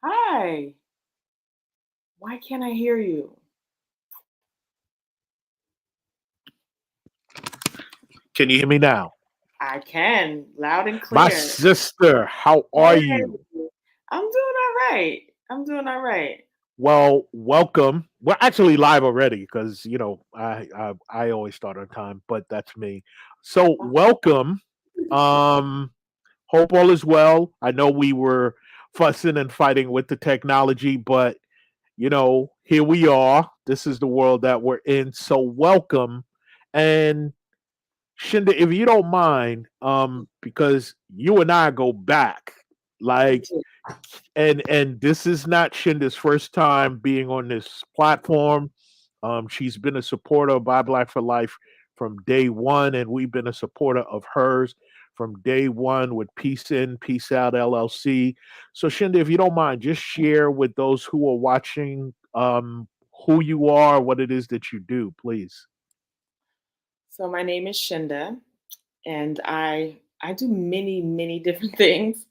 Hi. Why can't I hear you? Can you hear me now? I can, loud and My clear. sister, how are Hey, you? I'm doing all right. I'm doing all right. Well, welcome. We're actually live already because I always start on time, but that's me. So welcome. Um, hope all is well. I know we were fussing and fighting with the technology, but here we are. This is the world that we're in. So welcome. And Shinda, if you don't mind, because you and I go back, We like, do. and this is not Shinda's first time being on this platform. She's been a supporter of Buy Black for Life from day one, and we've been a supporter of hers from day one with Peace In, Peace Out LLC. So, Shinda, if you don't mind, just share with those who are watching who you are, what it is that you do, please. So my name is Shinda, and I do many different things.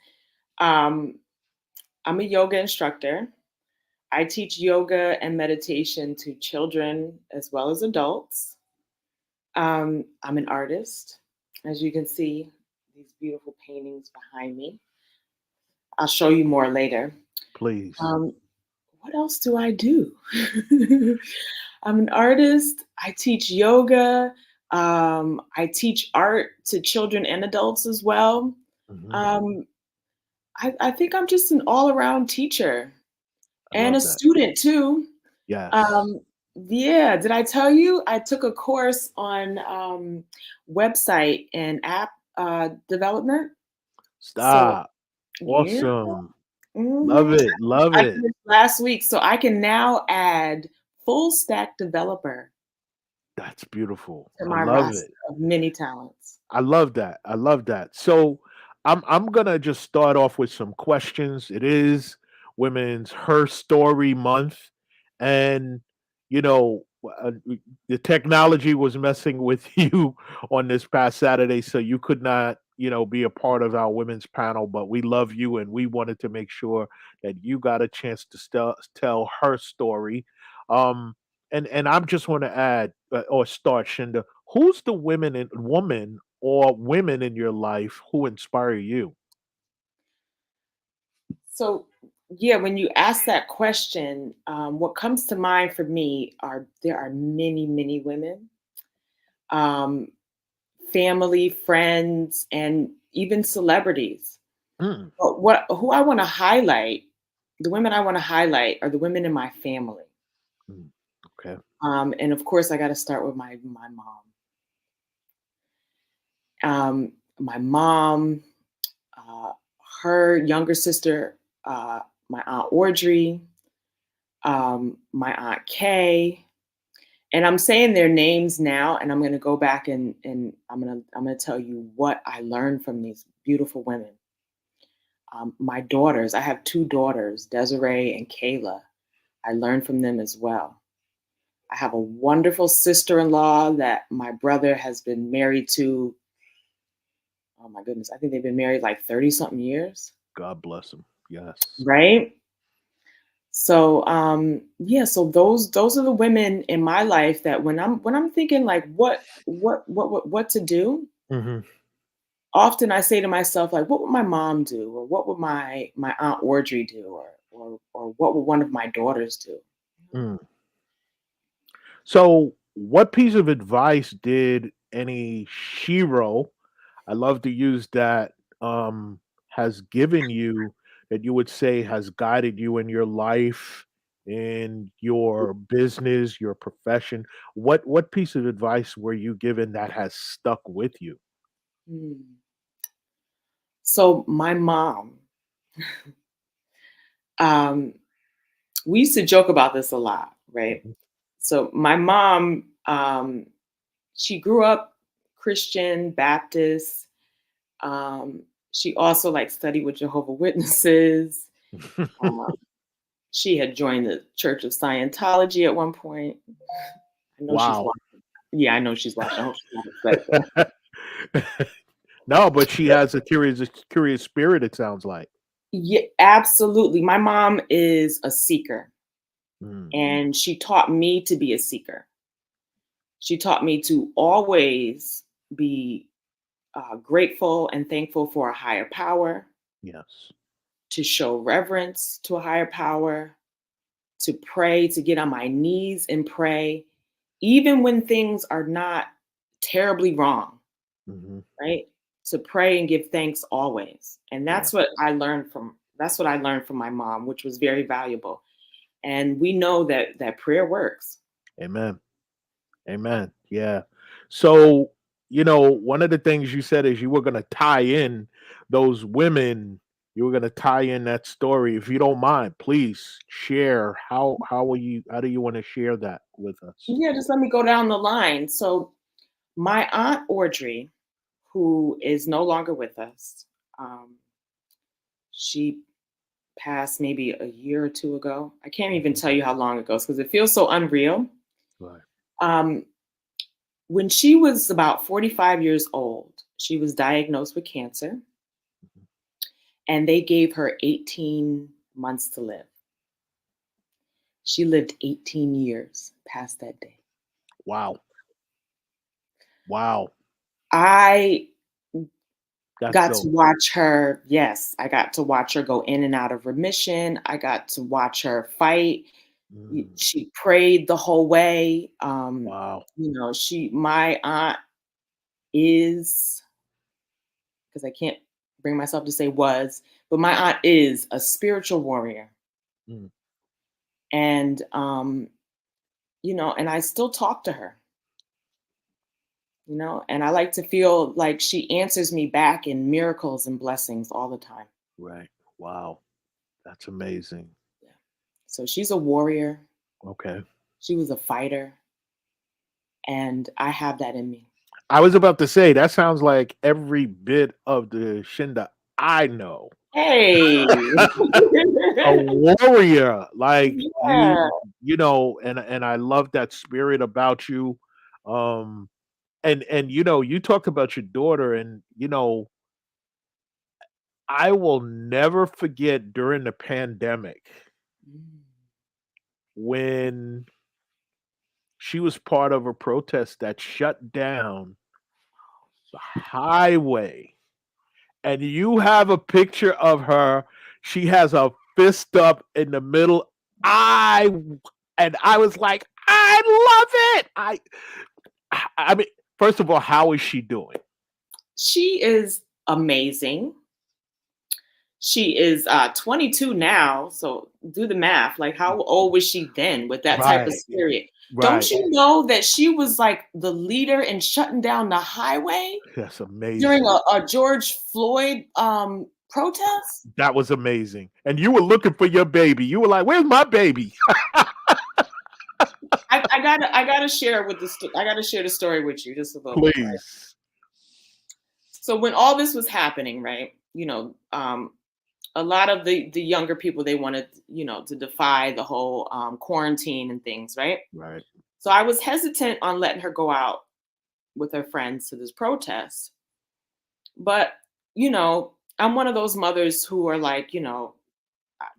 Um, I'm a yoga instructor. I teach yoga and meditation to children as well as adults. I'm an artist, as you can see these beautiful paintings behind me. I'll show you more later. Please. Um, what else do I do? I'm an artist. I teach yoga. I teach art to children and adults as well. Mhm. Um, I think I'm just an all around teacher I and a love that. student too. Yes. Um, yeah, did I tell you I took a course on website and app development? So, Stop. yeah. Awesome. Love Mhm. it. Love I did it. this last week, so I can now add full stack developer That's beautiful. to I my love roster it. of many talents. I love that. I love that. So I'm gonna just start off with some questions. It is Women's Her Story Month, and you know the technology was messing with you on this past Saturday, so you could not be a part of our women's panel. But we love you, and we wanted to make sure that you got a chance to tell her story. Um, and I just want to add or start, Shinda. Who's the woman or women in your life who inspire you? So, yeah, when you ask that question, what comes to mind for me are there are many women, um, family, friends, and even celebrities. Mm, But what who I want to highlight, the women I want to highlight are the women in my family. mm, okay. And of course, I got to start with my mom. My mom, uh, her younger sister, my aunt Audrey, my aunt Kay, and I'm saying their names now, and I'm going to go back and I'm gonna tell you what I learned from these beautiful women. My daughters, I have two daughters, Desiree and Kayla. I learned from them as well. I have a wonderful sister-in-law that my brother has been married to. Oh my goodness, I think they've been married like 30 something years, God bless them. Yes. right? So yeah, so those are the women in my life that when I'm thinking like what to do, Hmm. often I say to myself like what would my mom do, or what would my aunt Audrey do, or what would one of my daughters do? Mm. So, what piece of advice did any shiro, I love to use that, has given you that you would say has guided you in your life, in your business, your profession? What piece of advice were you given that has stuck with you? Hmm. So my mom, um, we used to joke about this a lot, right? Mhm. So my mom, she grew up Christian Baptist. Um, she also like studied with Jehovah Witnesses. Um, she had joined the Church of Scientology at one point. I know she's Wow. watching. Yeah, I know she's watching. I hope she's not upset though. No, but she has a curious spirit, it sounds like. Yeah, absolutely. My mom is a seeker, Mm, and she taught me to be a seeker. She taught me to always be grateful and thankful for a higher power, yes. to show reverence to a higher power, to pray, to get on my knees and pray, even when things are not terribly wrong, Hmm. right? To pray and give thanks always. And Yeah. that's what I learned from my mom, which was very valuable. And we know that prayer works. Amen. Amen. Yeah. So, one of the things you said is you were going to tie in those women. You were going to tie in that story. If you don't mind, please share how do you want to share that with us? Yeah, just let me go down the line. So my aunt Audrey, who is no longer with us, um, she passed maybe a year or two ago. I can't even Mhm. tell you how long ago because it feels so unreal. Right. Um, when she was about 45 years old, she was diagnosed with cancer Mhm. and they gave her 18 months to live. She lived 18 years past that day. Wow. Wow. I That's got to dope. watch her, yes, I got to watch her go in and out of remission. I got to watch her fight. Mm, She prayed the whole way. wow. My aunt is, because I can't bring myself to say was, but my aunt is a spiritual warrior. Mm, And, and I still talk to her, and I like to feel like she answers me back in miracles and blessings all the time. right. Wow. That's amazing. Yeah. So she's a warrior. Okay. She was a fighter, and I have that in me. I was about to say that sounds like every bit of the Shinda I know. Hey. A warrior, like Yeah. and I love that spirit about you. Um, and you talked about your daughter, and I will never forget during the pandemic Mm. when she was part of a protest that shut down the highway, and you have a picture of her. She has a fist up in the middle. I and I was like, I love it. I mean, first of all, how is she doing? She is amazing. She is 22 now, so do the math. Like, how old was she then with that type of Right, spirit? Don't right. you know that she was like the leader in shutting down the highway That's during amazing. a George Floyd protest? That was amazing. And you were looking for your baby. You were like, "Where's my baby?" I gotta share I gotta share the story with you just a little bit, right? Please. So when all this was happening, right? A lot of the younger people, they wanted, to defy the whole quarantine and things, right? Right. So I was hesitant on letting her go out with her friends to this protest. But, I'm one of those mothers who are like,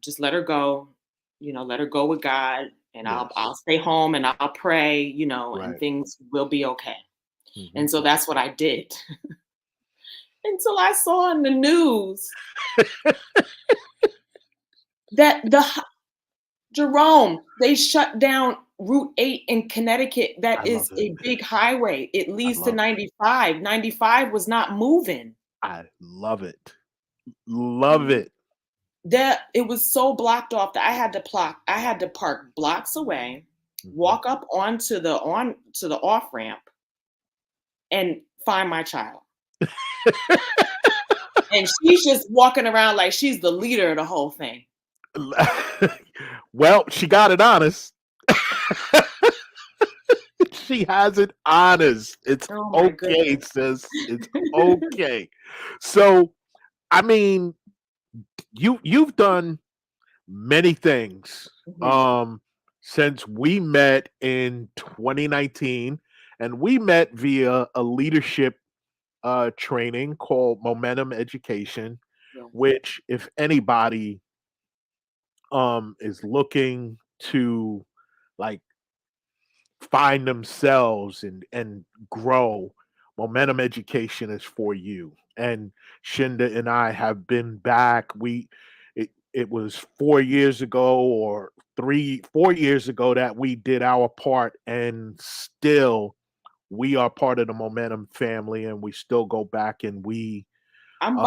just let her go, let her go with God, and I'll Yes. stay home and I'll pray, and Right. things will be okay. Mhm. And so that's what I did. Until I saw in the news that Jerome, they shut down Route 8 in Connecticut. I That love is it. a big highway. It I leads to love it. 95. 95 was not moving. I love it. Love it. That it was so blocked off that I had to park blocks away, Mhm. walk up on to the off ramp and find my child. And she's just walking around like she's the leader of the whole thing. Well, she got it honest. She has it honest. It's Oh my okay, goodness. sis. It's okay. So, I mean, you've done many things Mhm. um since we met in 2019, and we met via a leadership training called Momentum Education, Yeah. which if anybody is looking to like find themselves and grow, momentum education is for you. And Shinda and I have been back. It was 4 years ago or 4 years ago that we did our part, and still we are part of the momentum family, and we still go back and we um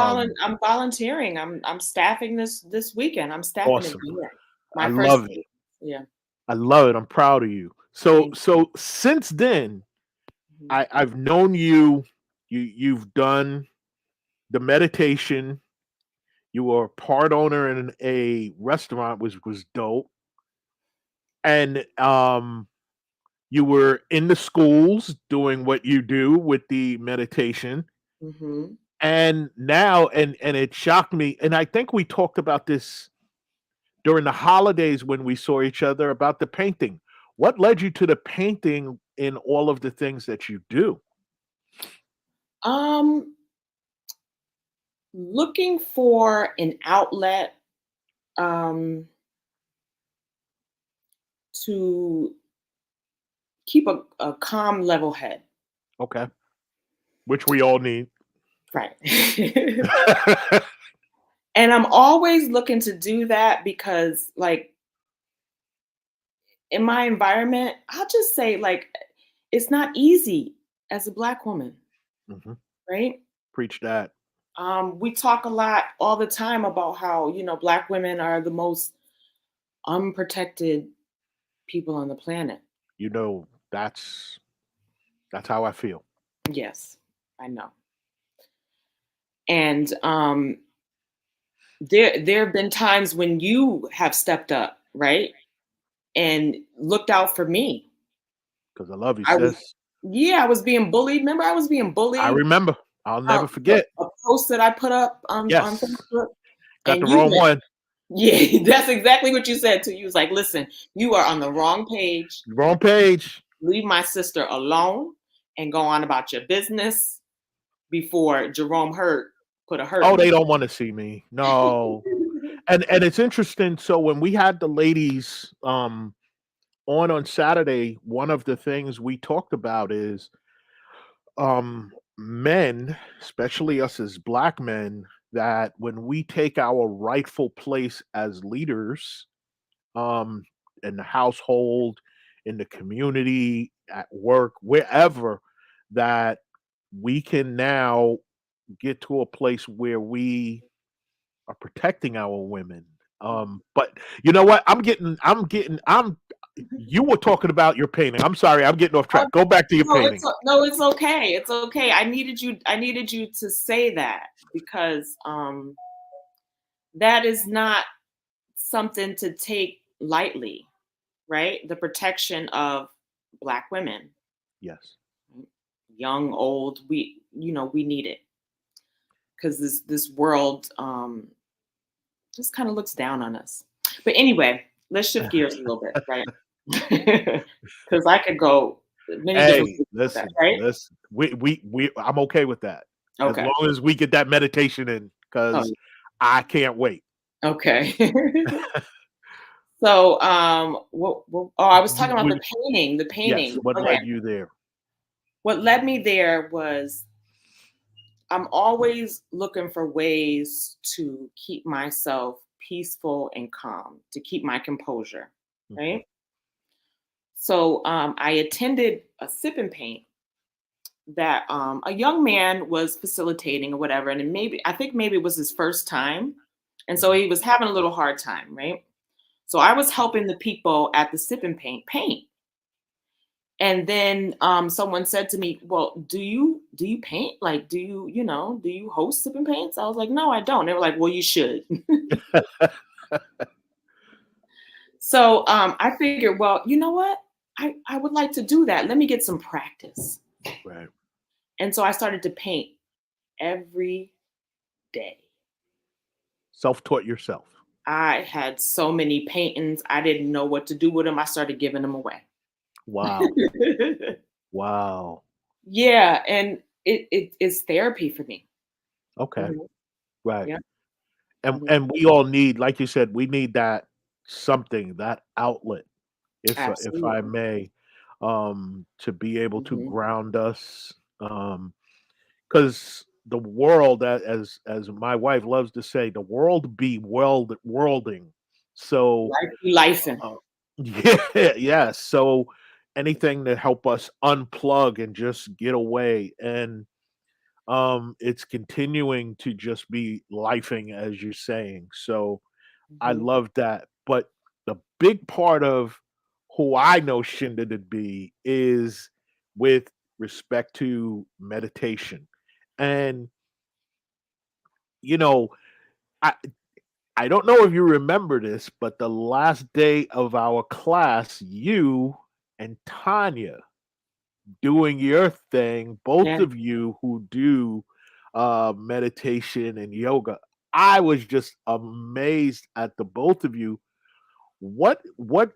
I'm volunteering. I'm staffing this weekend. I'm staffing awesome. again. I My first love it. day. Yeah. I love it. I'm proud of you. So Thank so since then, you. I've known you. You've done the meditation. You were a part owner in a restaurant, which was dope. And you were in the schools doing what you do with the meditation. Mhm. And now, and it shocked me. And I think we talked about this during the holidays when we saw each other about the painting. What led you to the painting in all of the things that you do? Um, Looking for an outlet um to keep a calm level head. Okay. Which we all need. Right. And I'm always looking to do that because like in my environment, I'll just say like it's not easy as a black woman, Mhm. right? Preach that. We talk a lot all the time about how, black women are the most unprotected people on the planet. You know, that's how I feel. Yes, I know. And there have been times when you have stepped up, right? And looked out for me. Because I love you, I was sis. Yeah, I was being bullied. Remember I was being I bullied. remember. I'll never A, forget. a post that I put up on Yes. Facebook, Got the and you wrong went, one. yeah, that's exactly what you said too. You was like, listen, you are on the wrong page. Wrong page. Leave my sister alone and go on about your business before Jerome Hurt put a hurt Oh, in they you. don't wanna see me. No. And it's interesting, so when we had the ladies, on Saturday, one of the things we talked about is, men, especially us as black men, that when we take our rightful place as leaders, um, in the household, in the community, at work, wherever, that we can now get to a place where we are protecting our women. But you know what? I'm you were talking about your painting. I'm sorry, I'm getting off Oh, track. Go back to your no, painting. no, it's okay. It's okay. I needed you to say that because that is not something to take lightly, right? The protection of black women, Yes. young, old, we need it because this world just kind of looks down on us. But anyway, let's shift gears a little bit, right? Because I could go many different Hey, places with that, listen, right? listen. We I'm okay with that. As Okay. long as we get that meditation in, Oh, because I can't wait. okay. So, oh, I was talking about the We painting. The yes, painting. what Okay. led you there? What led me there was I'm always looking for ways to keep myself peaceful and calm, to keep my composure, Mhm. right? So I attended a sip and paint that a young man was facilitating or whatever, and I think maybe it was his first time, and so Mhm. he was having a little hard time, right? So I was helping the people at the sip and paint. And then someone said to me, "Well, do you paint? Like, do you host sip and paints?" I was like, "No, I don't." They were like, "Well, you should." So I figured, well, you know what? I would like to do that. Let me get some practice. Right. And so I started to paint every day. Self-taught yourself. I had so many paintings. I didn't know what to do with them. I started giving them away. Wow. Wow. Yeah, and it is therapy for me. Okay. Mhm. Right. Yeah. Mhm. and we all need, like you said, we need that something, that outlet, if I Absolutely. may, to be able to Mhm. ground us, because the world, as my wife loves to say, the world be worlding. So, Life be lifing. uh, yeah, yeah. So anything to help us unplug and just get away, and it's continuing to just be lifing, as you're saying. So I Mhm. love that. But the big part of who I know Shinda to be is with respect to meditation. And, you know, I I don't know if you remember this, but the last day of our class, you and Tanya doing your thing, both Yeah. of you who do meditation and yoga. I was just amazed at the both of you. What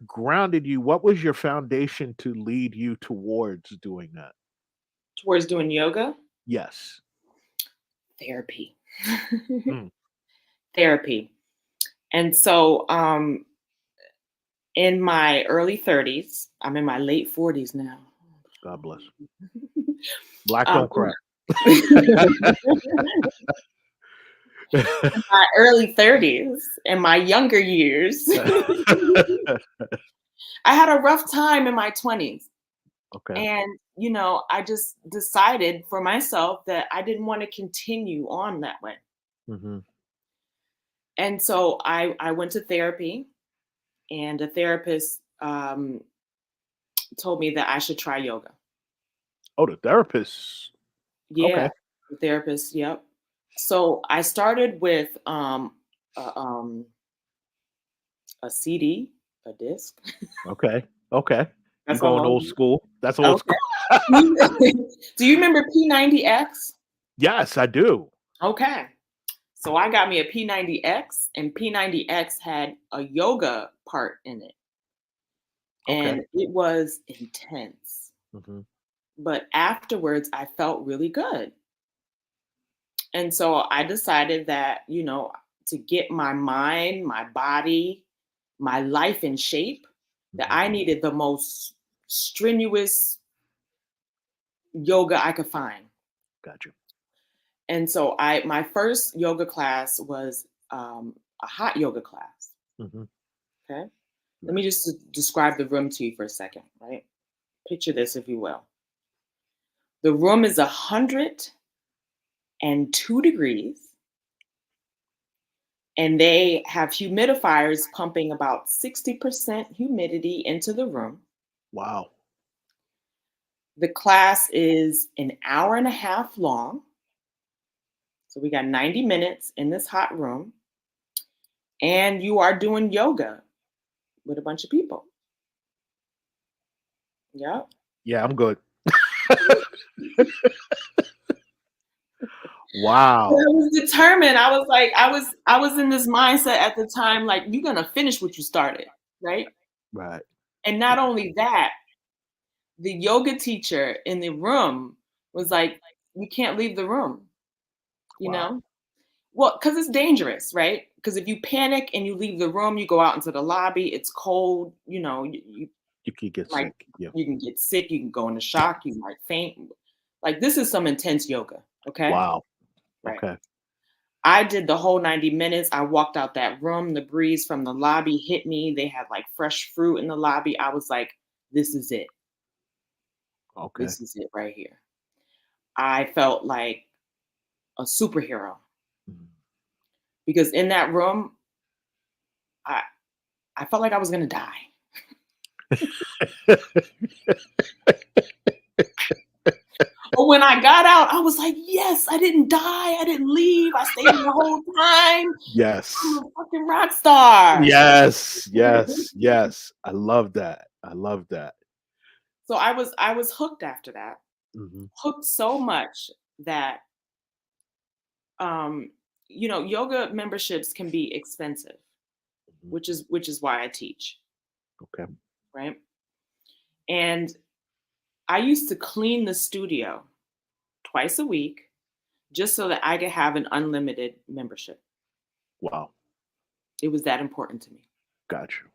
grounded you? What was your foundation to lead you towards doing that? Towards doing yoga, Yes. therapy. Mm, Therapy. And so in my early 30s, I'm in my late 40s now. God bless. Black um, don't crack. in my early 30s, in my younger years, I had a rough time in my 20s. Okay. And, I just decided for myself that I didn't want to continue on that way. Hmm. And so I went to therapy, and a therapist told me that I should try yoga. Oh, the therapist. Yeah, Okay. the therapist, yep. So I started with a, a CD, a disc. Okay. Okay. You That's how going long. old school? That's old Okay. school. Do you remember P90X? Yes, I do. Okay. So I got me a P90X, and P90X had a yoga part in it, Okay. and it was intense. Hmm. But afterwards, I felt really good. And so I decided that, to get my mind, my body, my life in shape, that Hmm. I needed the most strenuous yoga I could find. Gotcha. And so my first yoga class was a hot yoga class. Hmm. Okay. Let Right. me just describe the room to you for a second, right? Picture this, if you will. The room is 102 degrees, and they have humidifiers pumping about 60% humidity into the room. Wow. The class is an hour and a half long. So we got 90 minutes in this hot room, and you are doing yoga with a bunch of people. Yep. Yeah, I'm good. But I Wow. was determined. I was in this mindset at the time, like, you're gonna finish what you started, right? Right. And not only that, the yoga teacher in the room was like, you can't leave the room, you Wow. know? Well, because it's dangerous, right? Because if you panic and you leave the room, you go out into the lobby, it's cold, you You could get might sick. Yeah. you can get sick, you can go into shock, you might faint. Like, this is some intense yoga, okay? Wow. Right. Okay. I did the whole 90 minutes. I walked out that room. The breeze from the lobby hit me. They had like fresh fruit in the lobby. I was like, this is it. Okay. This is it right here. I felt like a superhero Mhm. because in that room, I, I felt like I was going to die. But when I got out, I was like, yes, I didn't die. I didn't leave. I stayed in the whole time. I'm Yes. a fucking rock star. Yes. Yes. Yes. I love that. I love that. So I was hooked after that. Mhm. Hooked so much that um, yoga memberships can be expensive, Mhm. which is why I teach, Okay. right? And I used to clean the studio twice a week just so that I could have an unlimited membership. Wow. It was that important to me. Got you.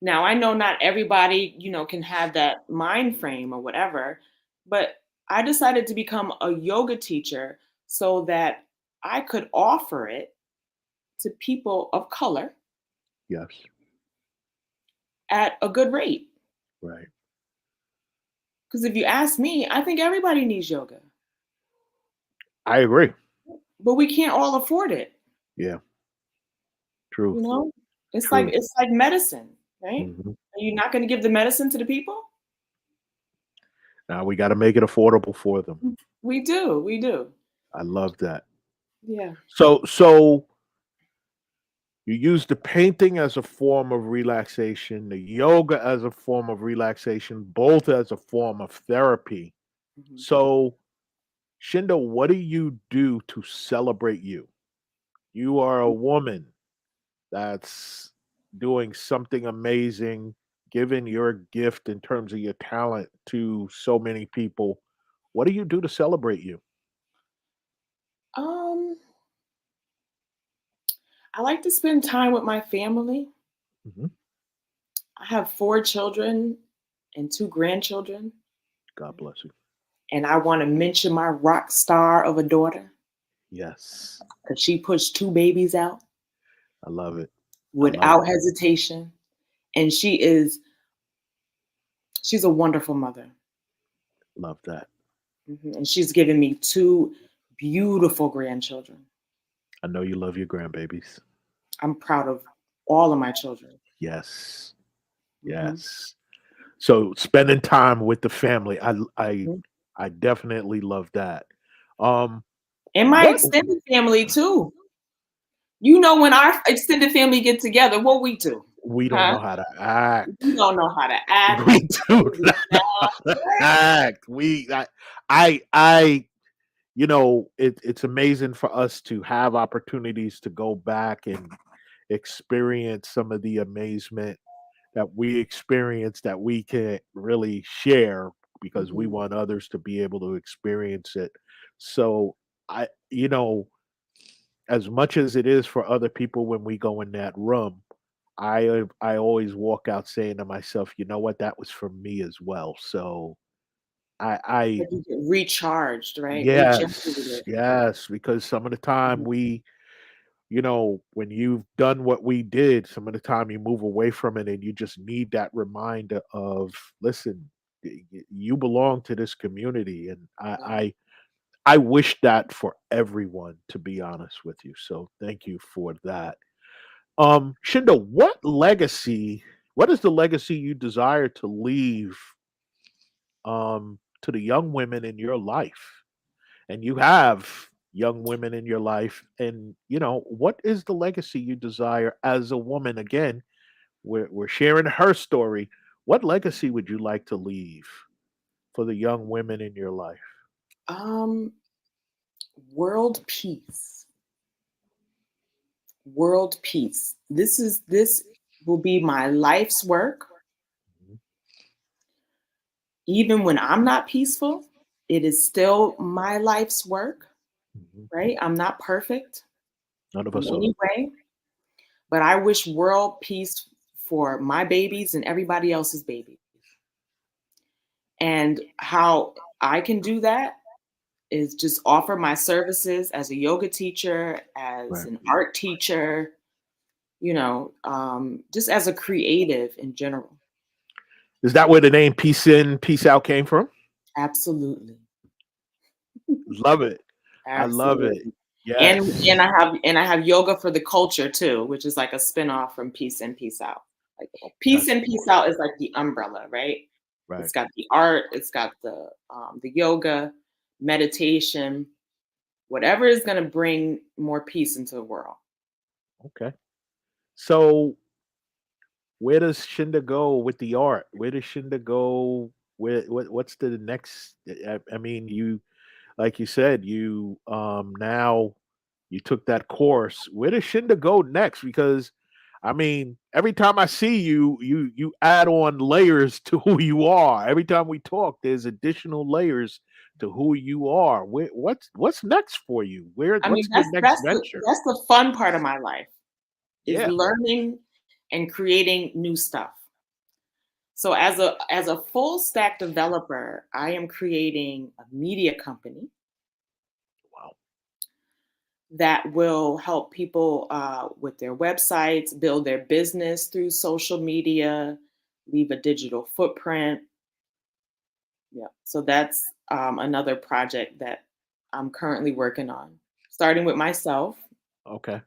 Now, I know not everybody, can have that mind frame or whatever, but I decided to become a yoga teacher so that I could offer it to people of color Yes. at a good rate. Right. Because if you ask me, I think everybody needs yoga, I agree. but we can't all afford it. Yeah. You Truth. know, it's like Truth. it's like medicine, right? Hmm. Are you not going to give the medicine to the people? Now we got to make it affordable for them. We do, we do. I love that. Yeah. So you use the painting as a form of relaxation, the yoga as a form of relaxation, both as a form of therapy. Mhm. So, Shinda, what do you do to celebrate you? You are a woman that's doing something amazing, giving your gift in terms of your talent to so many people. What do you do to celebrate you? Um, I like to spend time with my family. Mhm. I have 4 children and 2 grandchildren, God bless you. and I want to mention my rock star of a daughter Yes, because she pushed 2 babies out I love it. I love without it. hesitation, and she's a wonderful mother. Love that. And she's given me 2 beautiful grandchildren. I know you love your grandbabies. I'm proud of all of my children. Yes, Mhm. yes. So spending time with the family, I Mhm. I definitely love that. Um, And my what extended family too. When our extended family get together, what we do? we don't Huh? know how to act. We don't know how to act. We do We not know how to laugh. act. I it's amazing for us to have opportunities to go back and experience some of the amazement that we experience that we can't really share because we Mhm. want others to be able to experience it. So I, as much as it is for other people when we go in that room, I always walk out saying to myself, you know what, that was for me as well. So I Like you get recharged, right? yes, Regenerated. yes, because some of the time Mhm. when you've done what we did, some of the time you move away from it and you just need that reminder of, listen, you belong to this community. And Yeah. I wish that for everyone, to be honest with you. So thank you for that. Shinda, what is the legacy you desire to leave to the young women in your life? And you have young women in your life, and what is the legacy you desire as a woman? Again, we're sharing her story. What legacy would you like to leave for the young women in your life? Um, World peace. World peace. This will be my life's work. Mhm, Even when I'm not peaceful, it is still my life's work, mhm. right? I'm not perfect None of in us are. any way, but I wish world peace for my babies and everybody else's babies. And how I can do that is just offer my services as a yoga teacher, as Right. an art teacher, just as a creative in general. Is that where the name Peace In, Peace Out came from? Absolutely. Love it. I love it. Absolutely. And Yes. I have yoga for the culture too, which is like a spinoff from Peace In, Peace Out. Like Peace That's In, Peace Out is like the umbrella, right? right. It's got the art, it's got the yoga, meditation, whatever is going to bring more peace into the world. Okay. So where does Shinda go with the art? Where does Shinda go? What's the next? I mean, you like you said, you now you took that course. Where does Shinda go next? Because I mean, every time I see you, you add on layers to who you are. Every time we talk, there's additional layers to who you are. What's next for you? I mean, What's your next venture? that's the fun part of my life is Yeah. learning and creating new stuff. So as a full stack developer, I am creating a media company Wow. that will help people with their websites, build their business through social media, leave a digital footprint. Yeah. So that's another project that I'm currently working on, starting with myself. Okay.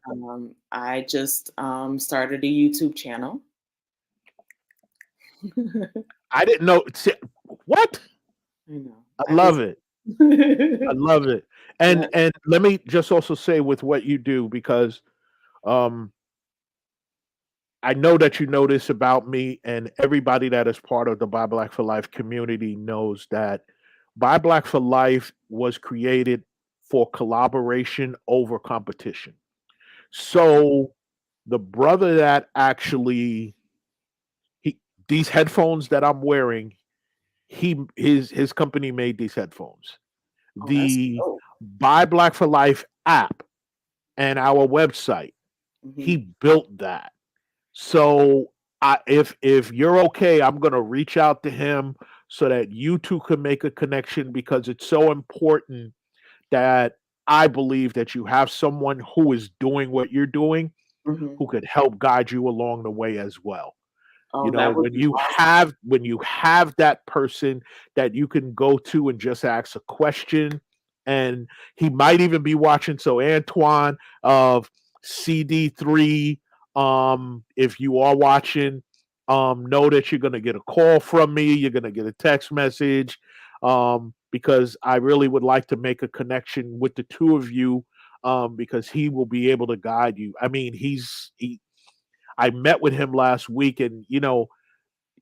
I just started a YouTube channel. I didn't know. What? I know. I I love just it. I love it. yeah. And let me just also say with what you do, because um I know that you know this about me, and everybody that is part of the Buy Black for Life community knows that Buy Black for Life was created for collaboration over competition. So the brother that actually he these headphones that I'm wearing, his company made these headphones. Oh, that's The dope. Buy Black for Life app and our website, Hmm. he built that. So if you're okay, I'm gonna reach out to him so that you two can make a connection, because it's so important that I believe that you have someone who is doing what you're doing, Hmm. who could help guide you along the way as well. You Oh, know, that would be awesome. when you have that person that you can go to and just ask a question, and he might even be watching. So Antoine of CD3, if you are watching, know that you're gonna get a call from me, you're gonna get a text message, because I really would like to make a connection with the two of you, because he will be able to guide you. I mean, I met with him last week, and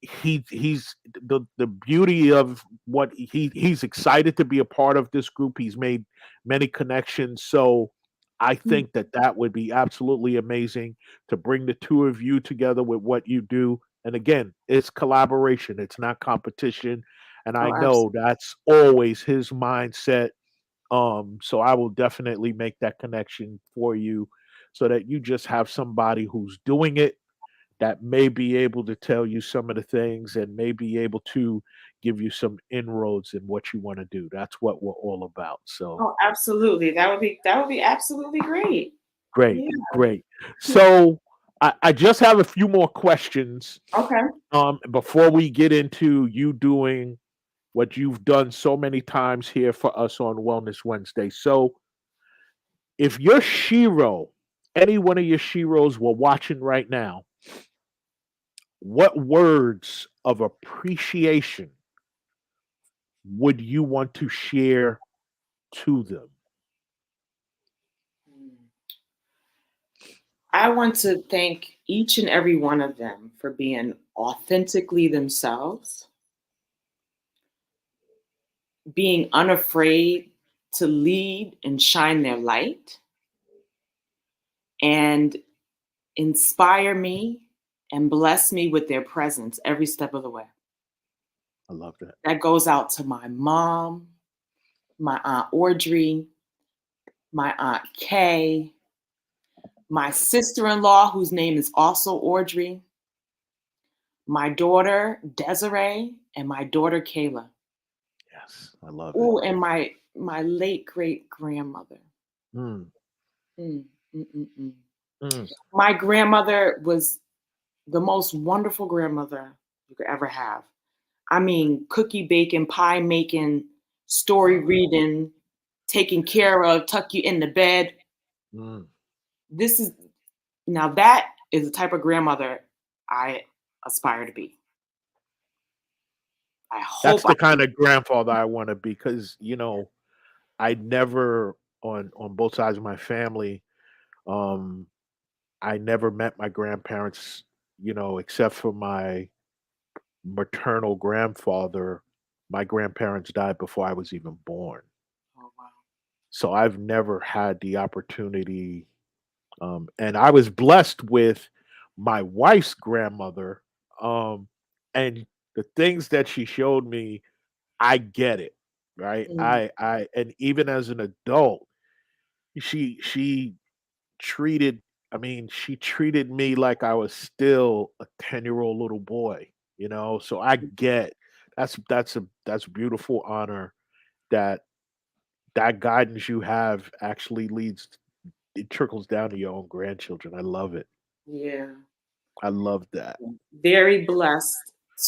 he's the beauty of what he's excited to be a part of this group. He's made many connections, so I Mm. think that that would be absolutely amazing to bring the two of you together with what you do. And again, it's collaboration, it's not competition, and I Oh, know absolutely. that's always his mindset. So I will definitely make that connection for you, so that you just have somebody who's doing it, that may be able to tell you some of the things and may be able to give you some inroads in what you want to do. That's what we're all about. So Oh, absolutely. That would be absolutely great. great, Yeah. great. So I just have a few more questions Okay. before we get into you doing what you've done so many times here for us on Wellness Wednesday. So if your Shiro, any one of your Shiros were watching right now, what words of appreciation would you want to share to them? Mm. I want to thank each and every one of them for being authentically themselves, being unafraid to lead and shine their light, and inspire me and bless me with their presence every step of the way. I love that. That goes out to my mom, my Aunt Audrey, my Aunt Kay, my sister in law, whose name is also Audrey, my daughter Desiree, and my daughter Kayla. Yes, I love it. Oh, and my late great grandmother. Mm, Mm, mm, mm, mm. mm. My grandmother was the most wonderful grandmother you could ever have. I mean, cookie baking, pie making, story reading, taking care of, tuck you in the bed. Mm. This is Now that is the type of grandmother I aspire to be. I That's hope I the kind can. of grandfather I want to be, because I never, on both sides of my family, um, I never met my grandparents, except for my maternal grandfather. My grandparents died before I was even born. Oh wow. So I've never had the opportunity. And I was blessed with my wife's grandmother. And the things that she showed me, I get it. right? Mm, And even as an adult, she treated I mean, she treated me like I was still a 10-year-old little boy, you know? So I get that's a beautiful honor that that guidance you have actually leads it trickles down to your own grandchildren. I love it. yeah. I love that. Very blessed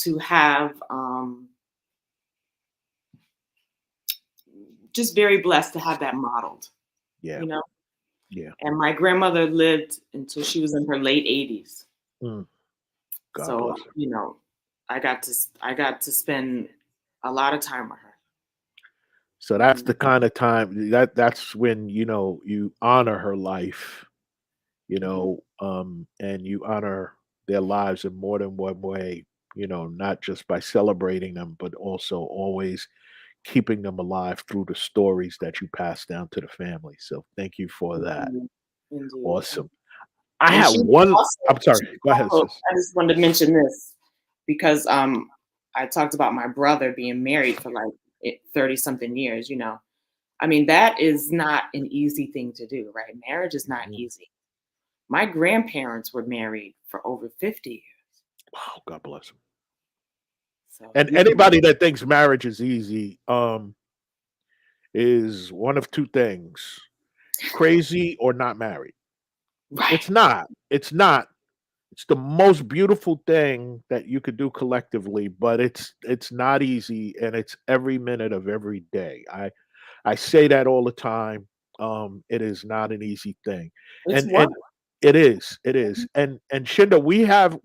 to have, just very blessed to have that modeled, Yeah. you know? Yeah. And my grandmother lived until she was in her late 80s. Mm, God So, bless her. I got to spend a lot of time with her. So that's Mhm. the kind of time that's when, you honor her life, Mhm. and you honor their lives in more than one way, not just by celebrating them, but also always keeping them alive through the stories that you pass down to the family. So thank you for that. Indeed. Indeed. Awesome. I And had one she I'm sorry. was Go ahead, also, sis. I just wanted to mention this because I talked about my brother being married for like 30 something years, you know. I mean, that is not an easy thing to do, right? Marriage is not Mhm. easy. My grandparents were married for over 50 years. Wow, God bless him. So And you can, anybody that thinks marriage is easy, is one of two things: crazy or not married. right. It's not. It's not. It's the most beautiful thing that you could do collectively, but it's not easy, and it's every minute of every day. I say that all the time. It is not an easy thing, It's and work. it is, it is. And Shinda, we have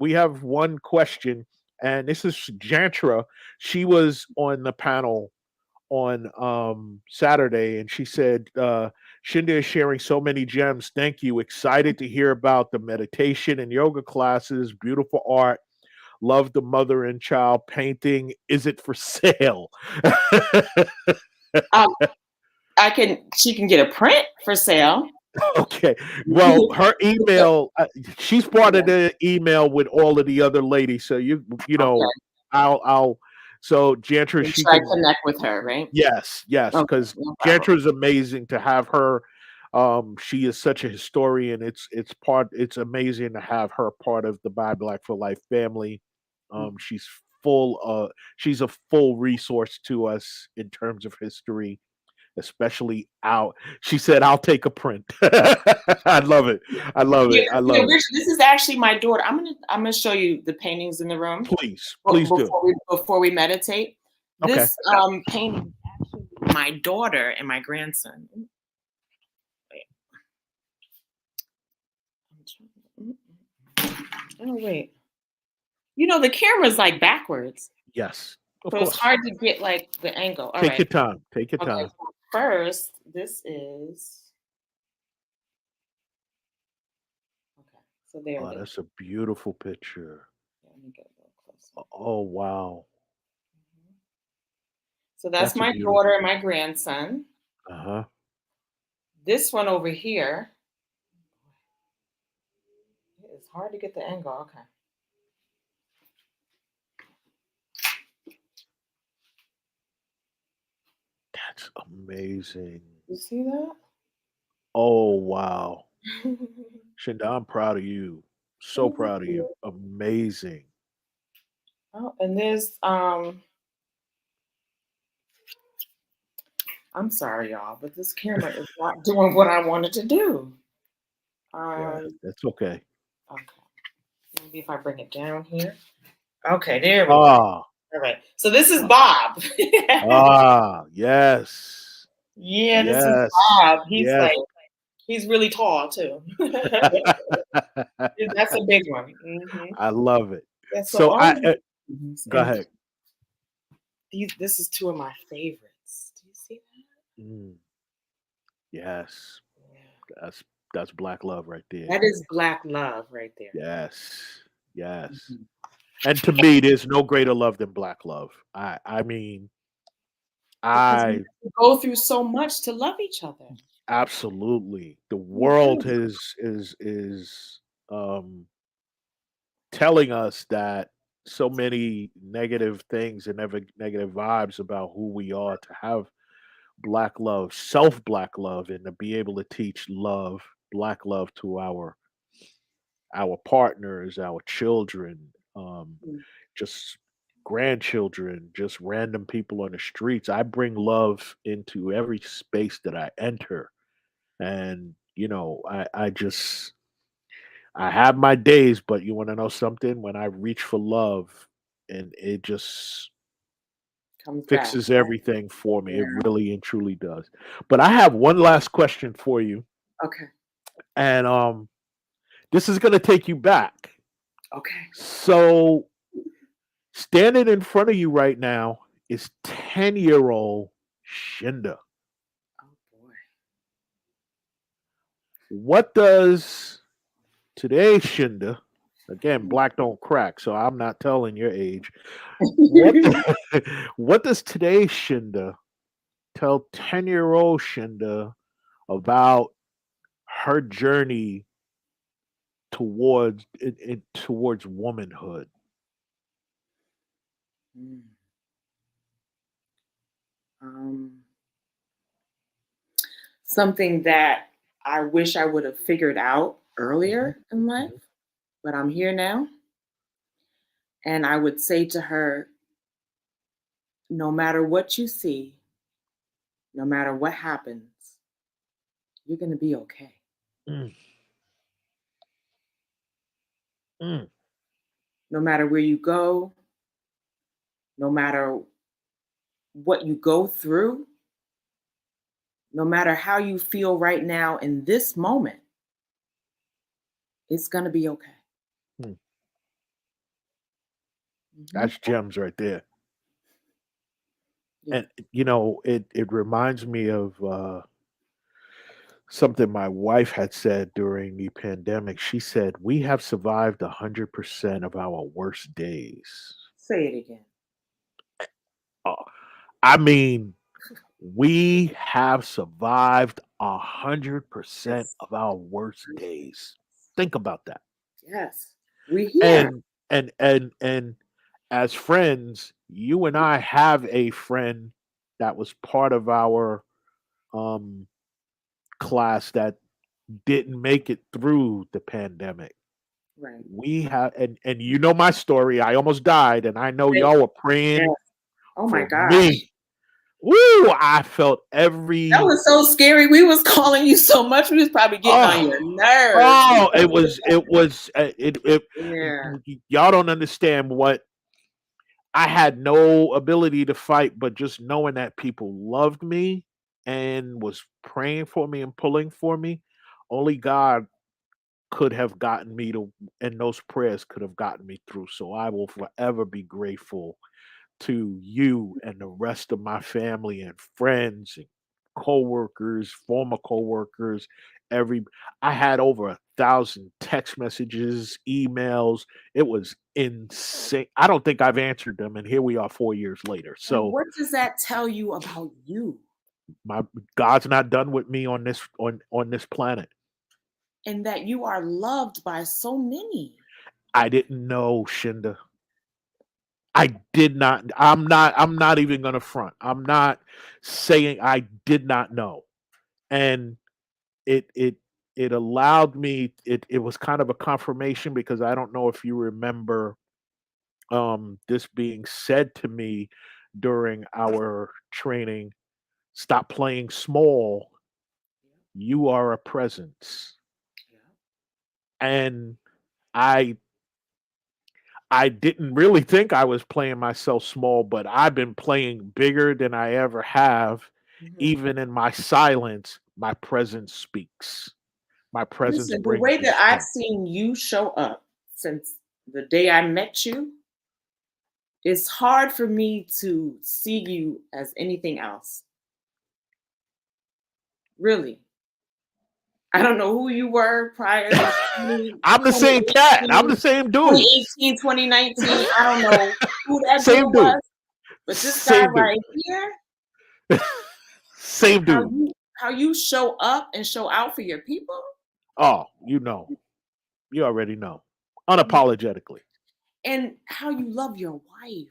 one question, and this is Jantra. She was on the panel on Saturday, and she said, Shinda is sharing so many gems. Thank you. Excited to hear about the meditation and yoga classes, beautiful art. Love the mother and child painting. Is it for sale? Um, she can get a print for sale. Okay. Well, her Okay. email, she's part of the email with all of the other ladies. So I'll, so Jantra, And she try to can. connect with her, right? Yes, yes, Okay, because no problem. Jantra is amazing to have her. She is such a historian. It's amazing to have her part of the Buy Black for Life family. Mhm. She's full she's a full resource to us in terms of history, especially out. She said, "I'll take a print." I love it. I love Yeah, it. I you know, love it. Rich, this is actually my daughter. I'm gonna show you the paintings in the room Please, please do. before we meditate. Okay. This painting is actually my daughter and my grandson. Wait, oh wait. You know the camera's like backwards, Yes, of so it's course. hard to get like the angle. All Take right. your time. Take your Okay. time. So first, this is okay. So there it Oh, is. that's a beautiful picture. Let me get a little closer. Oh, wow. Mhm. So that's That's a my beautiful. daughter and my grandson. Uh-huh. This one over here, it's hard to get the angle. Okay. That's amazing. You see that? Oh, wow. Shinda, I'm proud of you. So Thank proud of you. you. Amazing. Oh, and there's I'm sorry y'all, but this camera is not doing what I wanted to do. Yeah, Um that's okay. okay. Maybe if I bring it down here. Okay, there we go. Ah, All right. So this is ah, Bob. yes. Yeah, this is Yes. Bob. Yes. He's really tall too. That's a big one. Hmm. I love it. Yeah, so So all I of these, go and ahead. this is two of my favorites. Do you see Mm, yes. that? Yeah. That's that's black love right there. That is black love right there. Yes. Yes. Mhm. And to me, there's no greater love than black love. I mean, Because we I have to go through so much to love each other. absolutely the We world do. is telling us that so many negative things and negative vibes about who we are to have black love, self black love, and to be able to teach love, black love to our partners, our children, Mm. just grandchildren, just random people on the streets. I bring love into every space that I enter. And, I have my days, but you want to know something? When I reach for love and it just Comes back. fixes everything for me. It Yeah. really and truly does. But I have one last question for you. Okay. And this is gonna take you back. Okay. So standing in front of you right now is 10-year-old Shinda. Oh boy. What does today's Shinda, again, black don't crack, so I'm not telling your age. What what does today's Shinda tell 10-year-old Shinda about her journey towards womanhood? Mm. Um, Something that I wish I would have figured out Mhm, earlier in life, mhm. but I'm here now. And I would say to her, no matter what you see, no matter what happens, you're going to be okay. Mm, mm, No matter where you go, no matter what you go through, no matter how you feel right now in this moment, it's going to be okay. mm. Hmm. That's gems right there. Yeah. And it reminds me of something my wife had said during the pandemic. She said, "We have survived 100% of our worst days." Say it again. Uh, I mean, we have survived 100% Yes. of our worst days. Think about that. Yes. We're here. And as friends, you and I have a friend that was part of our um class that didn't make it through the pandemic. Right. We have and you know my story. I almost died, and I know Say- y'all were Yes. praying Oh my for gosh. me. Woo! I felt That every was so scary. We was calling you so much. We was probably getting on oh your nerves. oh it Yeah. y'all don't understand what I had no ability to fight, but just knowing that people loved me and was praying for me and pulling for me, only God could have gotten me to, and those prayers could have gotten me through. So I will forever be grateful to you and the rest of my family and friends and coworkers, former coworkers, every I had over 1,000 text messages, emails. It was insane. I don't think I've answered them, and here we are 4 years later. And So what does that tell you about you? my God's not done with me on this planet. And that you are loved by so many. I didn't know, Shinda. I did not. I'm not even gonna front. I'm not saying I did not know. And it it it allowed me it was kind of a confirmation because I don't know if you remember this being said to me during our training. Stop playing small. You are a presence. Yeah. And I I didn't really think I was playing myself small, but I've been playing bigger than I ever have. Mhm. Even in my silence, my presence speaks. My presence Listen, the brings way that I've respect. seen you show up since the day I met you, it's hard for me to see you as anything else. Really. I don't know who you were prior to 20, I'm the same cat. I'm 2018, the same dude. 2018, 2019. I don't know who that dude Same dude. was, but this guy Same dude. right here, Same how dude. you show up and show out for your people. Oh, you know. You already know. Unapologetically. and how you love your wife.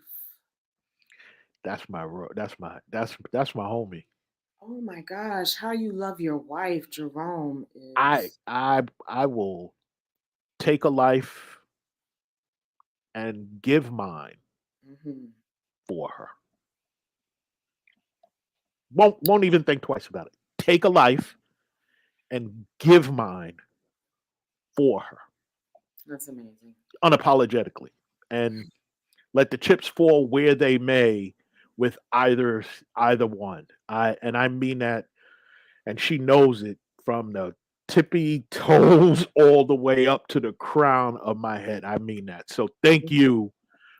That's my homie. Oh my gosh, how you love your wife, Jerome, I is I I will take a life and give mine mhm. for her. Won't even think twice about it. Take a life and give mine for her That's amazing. unapologetically, and let the chips fall where they may with either one. I mean that, and she knows it from the tippy toes all the way up to the crown of my head. I mean that. So thank you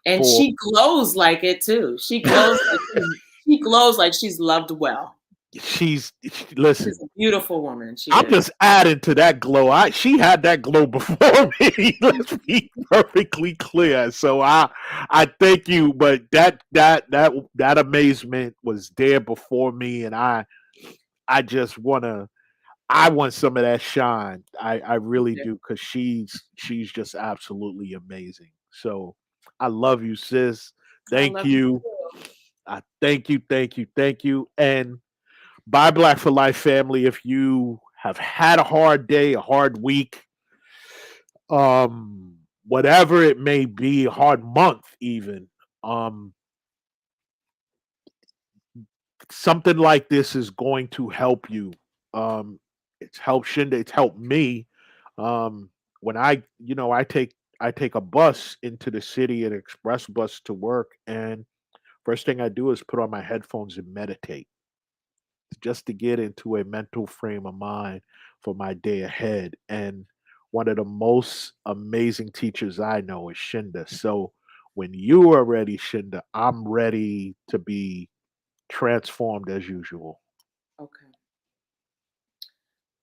And for she glows like it too. She glows like she's loved well. listen. She's a beautiful woman. She I'm is. just adding to that glow. She had that glow before me. Let's be perfectly clear. So I thank you, but that amazement was there before me, and I just I want some of that shine. I really do, because she's just absolutely amazing. So I love you, sis. I Thank love you you. too. I thank you. And bye, Black for Life family. If you have had a hard day, a hard week, whatever it may be, a hard month even, um, something like this is going to help you. Um, it's helped Shinda. It's helped me. Um, when I take a bus into the city, an express bus to work, and first thing I do is put on my headphones and meditate, just to get into a mental frame of mind for my day ahead. And one of the most amazing teachers I know is Shinda. So when you are ready, Shinda, I'm ready to be transformed as usual. Okay.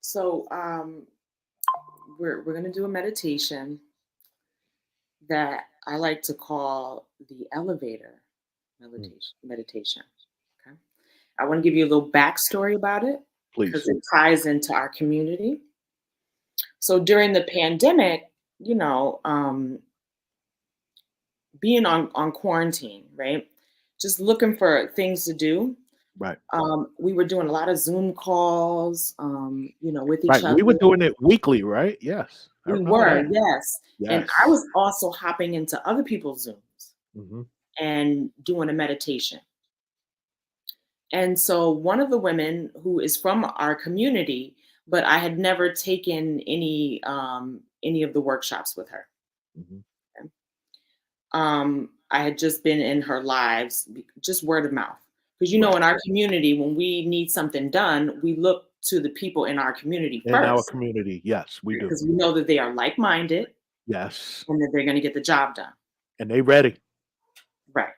So we're gonna do a meditation that I like to call the elevator Mm, meditation. Okay. I want to give you a little backstory about it because please. it ties into our community. So during the pandemic, you know, being on quarantine, right? Just looking for things to do. Right. We were doing a lot of Zoom calls, with each Right. other. We were doing it weekly, right? Yes. I We remember were, that. yes. And I Yes. was also hopping into other people's Zooms Hmm. and doing a meditation. And so one of the women who is from our community, but I had never taken any of the workshops with her. Hmm. I had just been in her lives, just word of mouth. Because Right. in our community, when we need something done, we look to the people in our community In our first community, yes, we do. because we know that they are like-minded Yes. and that they're going to get the job done. And they ready. Right.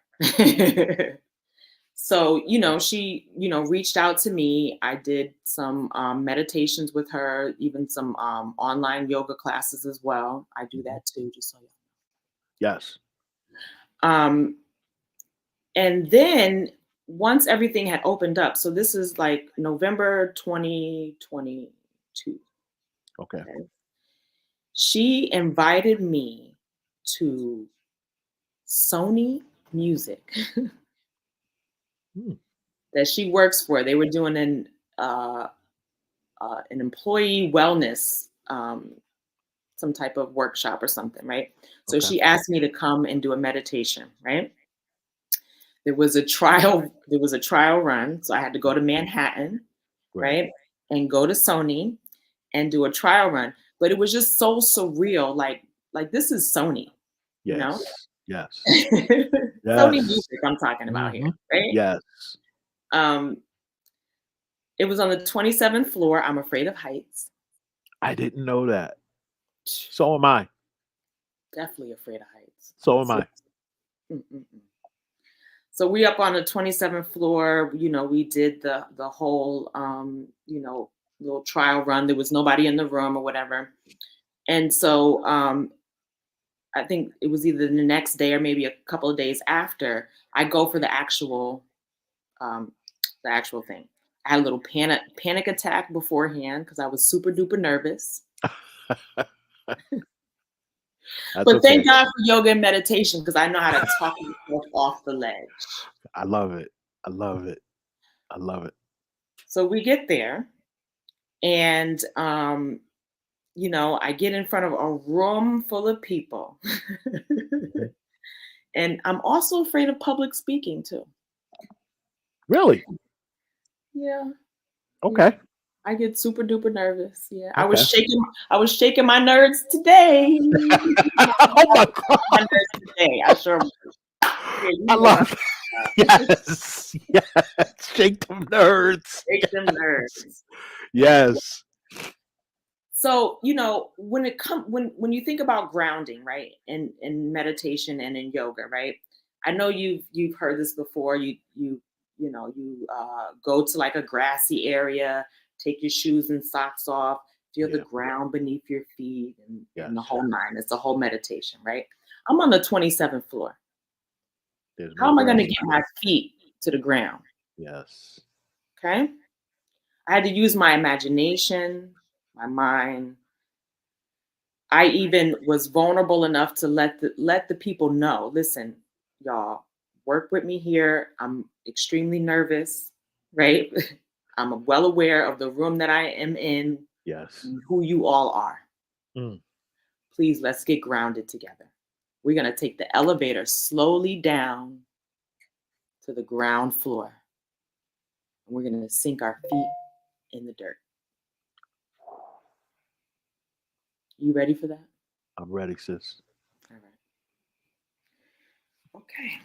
So, she, reached out to me. I did some meditations with her, even some online yoga classes as well. I do Mhm. that too, just so you Yes. know. And then once everything had opened up, so this is like November 2022. Okay. Okay. She invited me to Sony Music Mm, that she works for. They were doing uh, an employee wellness, some type of workshop or something, right? So okay. she asked me to come and do a meditation, right? There was a trial run, so I had to go to Manhattan, Right. right? And go to Sony and do a trial run. But it was just so surreal, like this is Sony, you know? Yes. Yes. Sony Yes. Music I'm talking about here, Hmm. right? Yes. Um, it was on the 27th floor. I'm afraid of heights. I didn't know that. So am I. Definitely afraid of heights. So am I. Mm-mm-mm. So we up on the 27th floor, we did the whole little trial run. There was nobody in the room or whatever. And so I think it was either the next day or maybe a couple of days after, I go for um the actual thing. I had a little panic attack beforehand because I was super duper nervous. That's But thank okay. God for yoga and meditation because I know how to talk myself off the ledge. I love it. I love it. I love it. So we get there, and I get in front of a room full of people. Mhm. And I'm also afraid of public speaking too. Really? Yeah, yeah. Okay. I get super duper nervous. Yeah. I was Okay. shaking I was shaking my nerves today. Oh my My god. nerves today. I sure was. Yeah, I you know what love I'm talking about. yes. Yes. Shake them nerds. Shake them Yes. nerves. Yes. So, when when you think about grounding, right? In meditation and in yoga, right? I know you've heard this before. You go to like a grassy area, take your shoes and socks off, feel the Yeah. ground beneath your feet and the Yes. whole nine. It's a whole meditation, right? I'm on the 27th floor. There's How no am I going to grass. get my feet to the ground? Yes. Okay. I had to use my imagination, my mind. I even was vulnerable enough to let the people know, listen, y'all, work with me here. I'm extremely nervous, right? I'm well aware of the room that I am in Yes. and who you all are. Mm. Please let's get grounded together. We're going to take the elevator slowly down to the ground floor. And we're going to sink our feet in the dirt. You ready for that? I'm ready, sis. All right. Okay.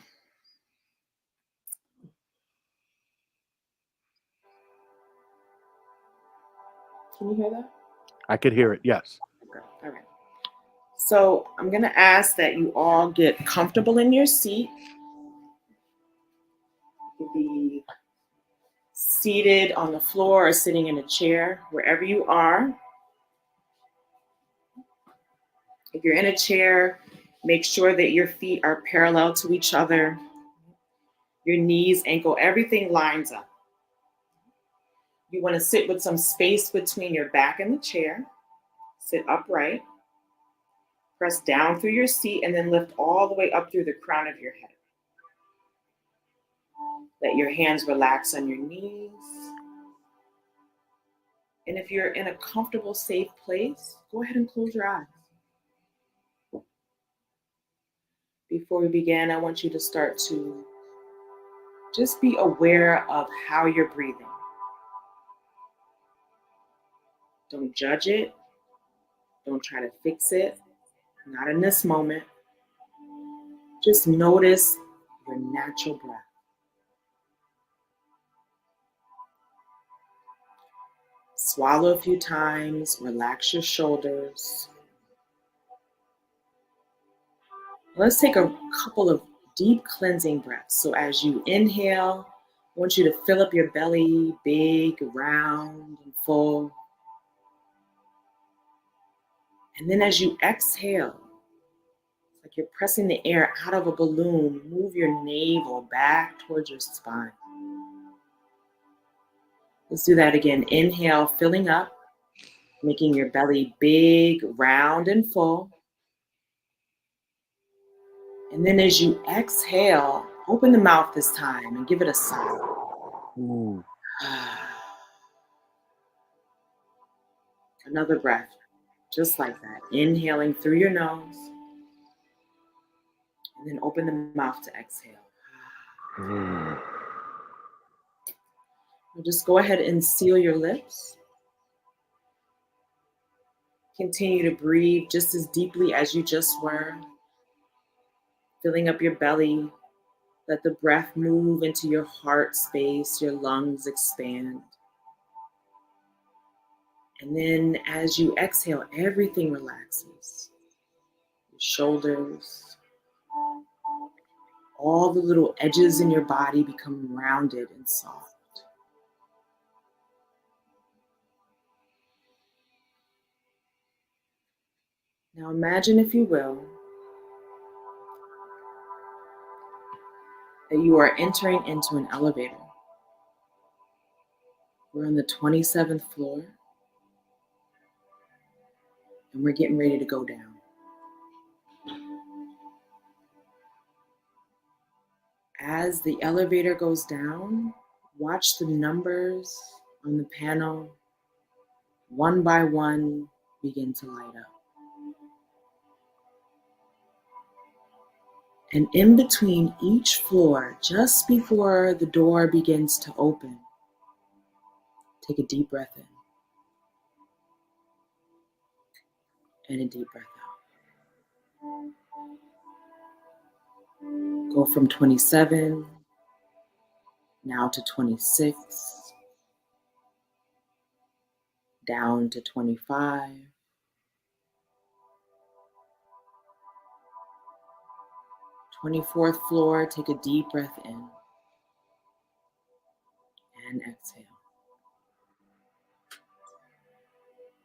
Can you hear that? I could hear it. Yes. Okay. All right. So I'm going to ask that you all get comfortable in your seat. You can be seated on the floor or sitting in a chair, wherever you are. If you're in a chair, make sure that your feet are parallel to each other. Your knees, ankle, everything lines up. You want to sit with some space between your back and the chair. Sit upright. Press down through your seat and then lift all the way up through the crown of your head. Let your hands relax on your knees. And if you're in a comfortable, safe place, go ahead and close your eyes. Before we begin, I want you to start to just be aware of how you're breathing. Don't judge it. Don't try to fix it. Not in this moment. Just notice your natural breath. Swallow a few times, relax your shoulders. Let's take a couple of deep cleansing breaths. So as you inhale, I want you to fill up your belly, big, round, and full. And then as you exhale, it's like you're pressing the air out of a balloon. Move your navel back towards your spine. Let's do that again. Inhale, filling up, making your belly big, round, and full. And then as you exhale, open the mouth this time and give it a sigh. Ooh. Another breath, just like that. Inhaling through your nose, and then open the mouth to exhale. Mm. Now just go ahead and seal your lips. Continue to breathe just as deeply as you just were, filling up your belly. Let the breath move into your heart space, your lungs expand. And then as you exhale, everything relaxes. Your shoulders, all the little edges in your body become rounded and soft. Now imagine, if you will, that you are entering into an elevator. We're on the 27th floor and we're getting ready to go down. As the elevator goes down, watch the numbers on the panel one by one begin to light up. And in between each floor, just before the door begins to open, take a deep breath in and a deep breath out. Go from 27 now to 26, down to 25, 24th floor, take a deep breath in and exhale.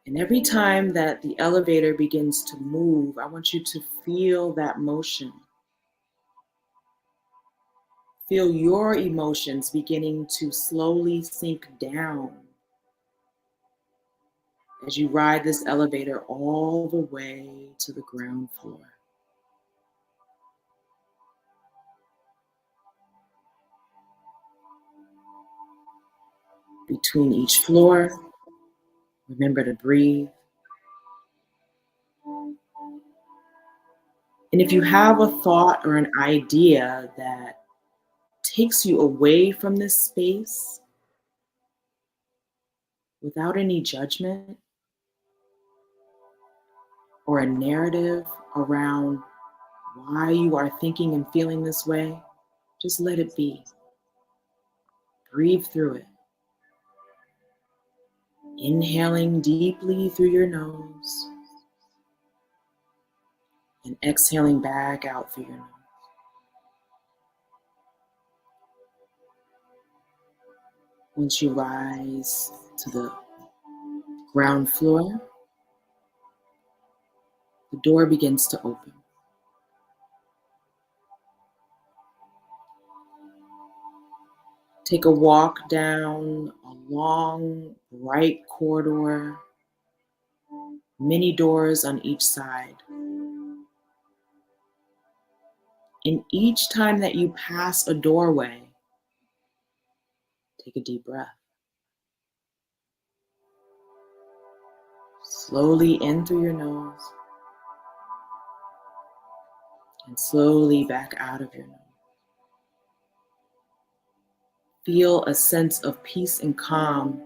And every time that the elevator begins to move, I want you to feel that motion. Feel your emotions beginning to slowly sink down as you ride this elevator all the way to the ground floor. Between each floor, remember to breathe. And if you have a thought or an idea that takes you away from this space without any judgment or a narrative around why you are thinking and feeling this way, just let it be. Breathe through it. Inhaling deeply through your nose and exhaling back out through your nose. Once you rise to the ground floor, the door begins to open. Take a walk down a long, bright corridor, many doors on each side. And each time that you pass a doorway, take a deep breath. Slowly in through your nose and slowly back out of your nose. Feel a sense of peace and calm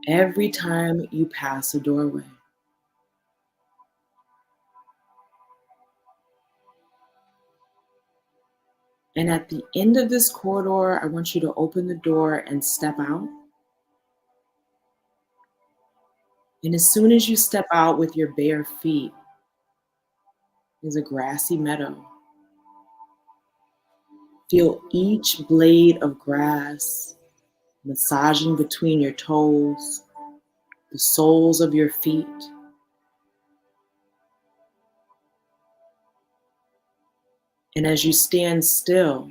every time you pass a doorway. And at the end of this corridor, I want you to open the door and step out. And as soon as you step out with your bare feet, there's a grassy meadow. Feel each blade of grass massaging between your toes, the soles of your feet. And as you stand still,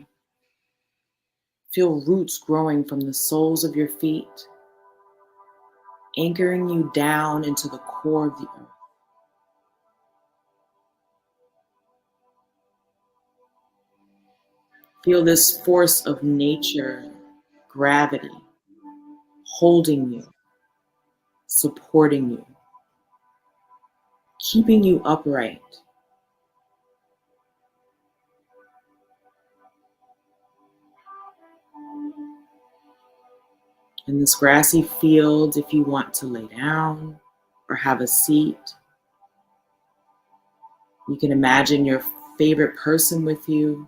feel roots growing from the soles of your feet, anchoring you down into the core of the earth. Feel this force of nature, gravity, holding you, supporting you, keeping you upright. In this grassy field, if you want to lay down or have a seat, you can imagine your favorite person with you,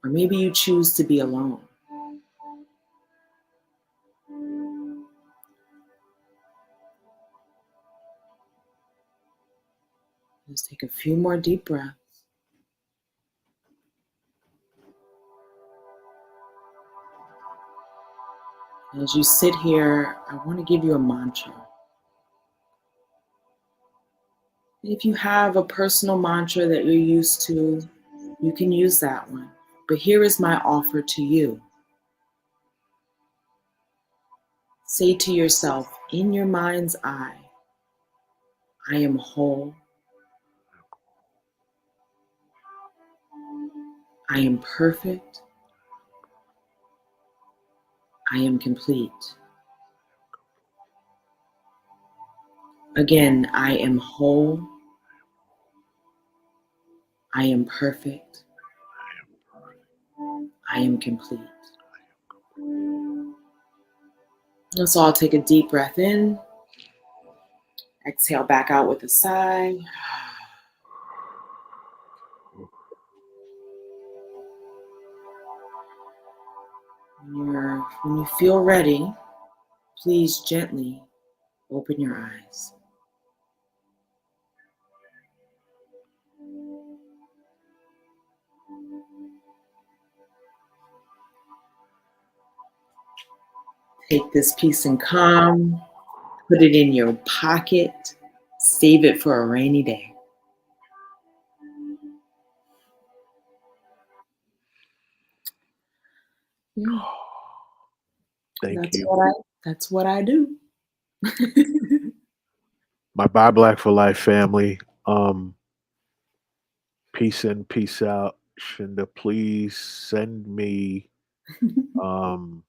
or maybe you choose to be alone. Just take a few more deep breaths. As you sit here, I want to give you a mantra. If you have a personal mantra that you're used to, you can use that one. But here is my offer to you. Say to yourself, in your mind's eye, I am whole. I am perfect. I am complete. Again, I am whole. I am perfect. I am complete. Let's all take a deep breath in. Exhale back out with a sigh. When you feel ready, please gently open your eyes. Take this peace and calm, put it in your pocket, save it for a rainy day. Yeah, Thank that's you. what I do. My Buy Black for Life family. Peace in, peace out. Shinda, please send me um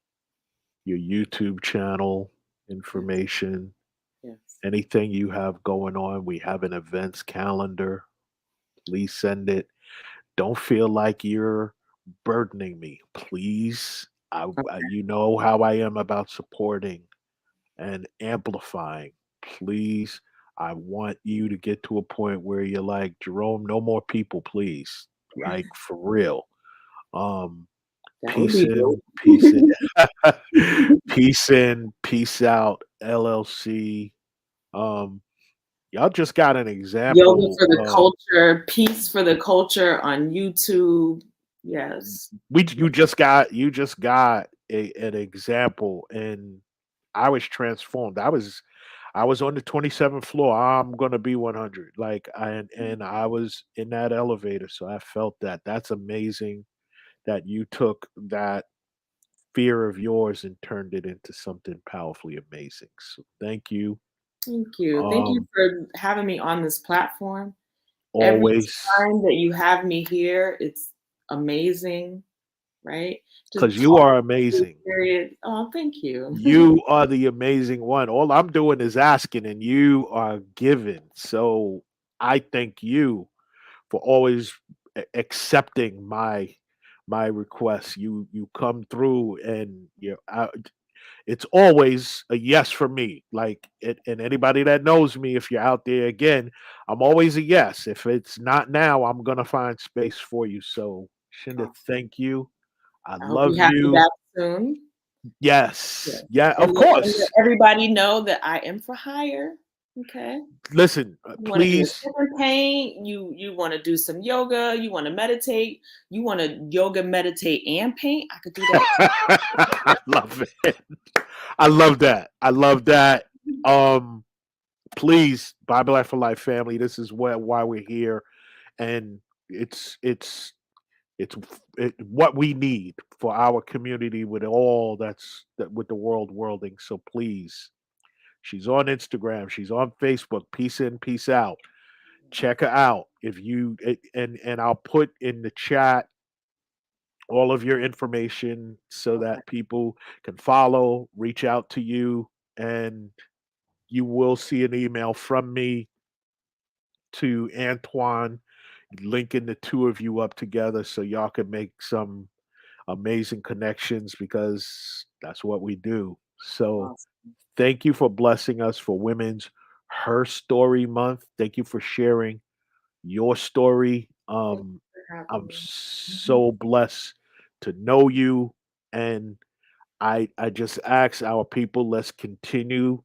your YouTube channel Yes, information, yes. anything you have going on. We have an events calendar. Please send it. Don't feel like you're burdening me. Please. You know how I am about supporting and amplifying. Please. I want you to get to a point where you're like, Jerome, no more people, please. Like for real. Um, That would peace be dope. in, peace in, peace in, peace out, LLC. Um, y'all just got an Yoga example for the of culture, peace for the culture on YouTube. Yes. we you just got an example, and I was transformed. I was on the 27th floor. I'm gonna be 100. Like and I was in that elevator, so I felt that. That's amazing that you took that fear of yours and turned it into something powerfully amazing. So thank you. Thank you. Thank you Um, for having me on this platform. Every always time that you have me here, it's amazing, right? Just because you talk are amazing. period. Oh, thank you. You are the amazing one. All I'm doing is asking, and you are giving. So I thank you for always accepting my requests. You come through, and it's always a yes for me. Like and anybody that knows me, if you're out there again, I'm always a yes. If it's not now, I'm gonna find space for you. So Shinda, Oh, thank you. I I hope you love have me you. back soon. Yes. Yes. Yeah, And of let course. everybody know that I am for hire. Okay. Listen, You want to do a please. sip and paint, you want to do some yoga, you want to meditate, you want to yoga, meditate, and paint. I could do that too. I love it. I love that. I love that. Um, please, Bible Life for Life family. This is why we're here, and it's it's it's what we need for our community with all that with the worlding. So please, she's on Instagram. She's on Facebook. Peace in, peace out. Check her out. If you and I'll put in the chat all of your information so Okay. that people can follow, reach out to you, and you will see an email from me to Antoine linking the two of you up together so y'all can make some amazing connections because that's what we do. So Awesome. thank you for blessing us for Women's Her Story Month. Thank you for sharing your story. Thank you for having I'm me. Mhm. so blessed to know you, and I just ask our people, let's continue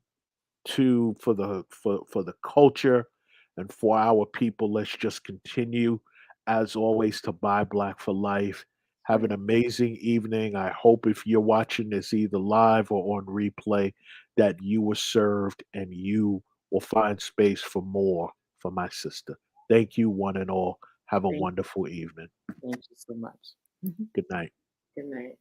to for the culture and for our people, let's just continue as always to buy black for life. Have an Right. amazing evening. I hope if you're watching this either live or on replay that you were served and you will find space for more for my sister. Thank you one and all. Have a Thank, wonderful evening. thank you so much. Good night. Good night.